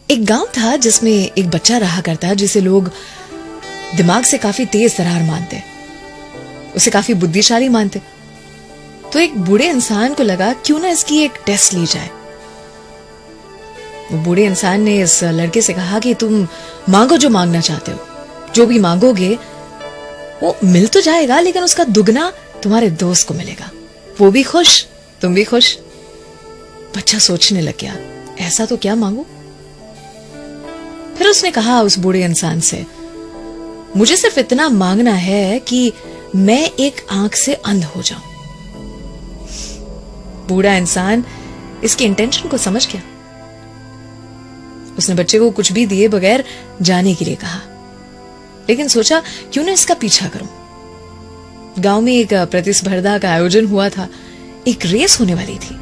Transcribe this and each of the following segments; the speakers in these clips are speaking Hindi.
एक गांव था जिसमें एक बच्चा रहा करता जिसे लोग दिमाग से काफी तेज तर्रार मानते, उसे काफी बुद्धिशाली मानते। तो एक बूढ़े इंसान को लगा क्यों ना इसकी एक टेस्ट ली जाए। वो बूढ़े इंसान ने इस लड़के से कहा कि तुम मांगो जो मांगना चाहते हो, जो भी मांगोगे वो मिल तो जाएगा, लेकिन उसका दुगना तुम्हारे दोस्त को मिलेगा, वो भी खुश, तुम भी खुश। बच्चा सोचने लग गया, ऐसा तो क्या मांगू। फिर उसने कहा उस बूढ़े इंसान से, मुझे सिर्फ इतना मांगना है कि मैं एक आंख से अंध हो जाऊं। बूढ़ा इंसान इसके इंटेंशन को समझ गया। उसने बच्चे को कुछ भी दिए बगैर जाने के लिए कहा, लेकिन सोचा क्यों ना इसका पीछा करूं। गांव में एक प्रतिस्पर्धा का आयोजन हुआ था, एक रेस होने वाली थी।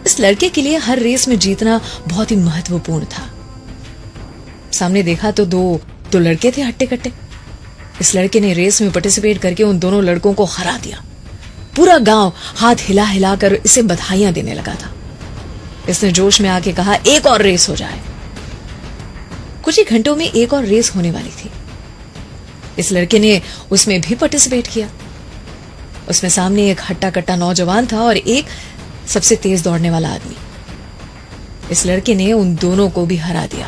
इस लड़के के लिए हर रेस में जीतना बहुत ही महत्वपूर्ण था। सामने देखा तो दो लड़के थे हट्टे कट्टे। इस लड़के ने रेस में पार्टिसिपेट करके उन दोनों लड़कों को हरा दिया। पूरा गांव हाथ हिला हिला कर इसे बधाइयां देने लगा था। इसने जोश में आके कहा, एक और रेस हो जाए। कुछ ही घंटों में एक और रेस होने वाली थी। इस लड़के ने उसमें भी पार्टिसिपेट किया। उसमें सामने एक हट्टा कट्टा नौजवान था और एक सबसे तेज दौड़ने वाला आदमी। इस लड़के ने उन दोनों को भी हरा दिया।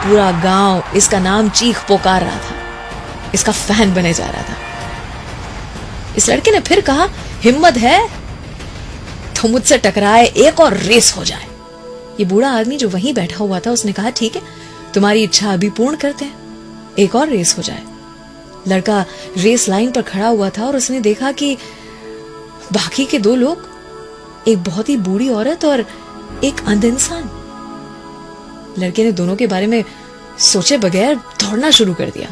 पूरा गांव इसका नाम चीख पुकार रहा था, इसका फैन बने जा रहा था। इस लड़के ने फिर कहा, हिम्मत है तो मुझसे टकराए, एक और रेस हो जाए। ये बूढ़ा आदमी जो वहीं बैठा हुआ था उसने कहा, ठीक है, तुम्हारी इच्छा अभी पूर्ण करते हैं, एक और रेस हो जाए। लड़का रेस लाइन पर खड़ा हुआ था और उसने देखा कि बाकी के दो लोग, एक बहुत ही बूढ़ी औरत और एक अंध इंसान। लड़के ने दोनों के बारे में सोचे बगैर दौड़ना शुरू कर दिया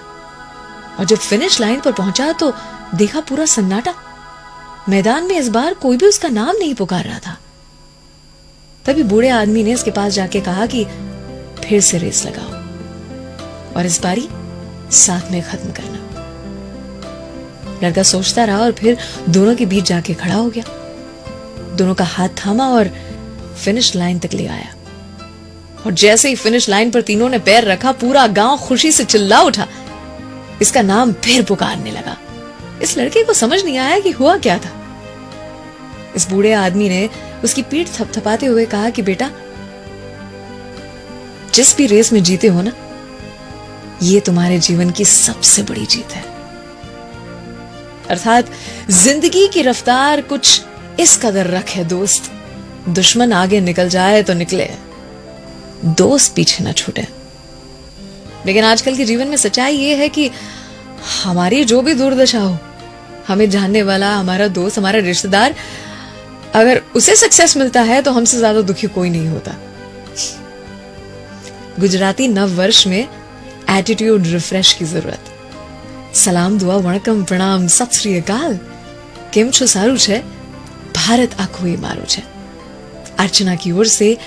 और जब फिनिश लाइन पर पहुंचा तो देखा पूरा सन्नाटा। मैदान में इस बार कोई भी उसका नाम नहीं पुकार रहा था। तभी बूढ़े आदमी ने इसके पास जाके कहा कि फिर से रेस लगाओ और इस बारी साथ में खत्म करना। लड़का सोचता रहा और फिर दोनों के बीच जाके खड़ा हो गया। दोनों का हाथ थामा और फिनिश लाइन तक ले आया। और जैसे ही फिनिश लाइन पर तीनों ने पैर रखा, पूरा गांव खुशी से चिल्ला उठा। इसका नाम फिर पुकारने लगा। इस लड़के को समझ नहीं आया कि हुआ क्या था। इस बूढ़े आदमी ने उसकी पीठ थपथपाते हुए कहा कि बेटा, जिस भी रेस में जीते हो ना, ये तुम्हारे जीवन की सबसे बड़ी जीत है। अर्थात जिंदगी की रफ्तार कुछ इस कदर रखे दोस्त, दुश्मन आगे निकल जाए तो निकले, दोस्त पीछे ना छूटे। लेकिन आजकल के जीवन में सच्चाई ये है कि हमारी जो भी दुर्दशा हो, हमें जानने वाला हमारा दोस्त, हमारा रिश्तेदार, अगर उसे सक्सेस मिलता है तो हमसे ज्यादा दुखी कोई नहीं होता। गुजराती नव वर्ष में एटीट्यूड रिफ्रेश की जरूरत। सलाम, दुआ, वणकम, प्रणाम, सत श्री अकाल, केम छो, सारू छे, भारत आखो ए मारो छे। अर्चना की ओर से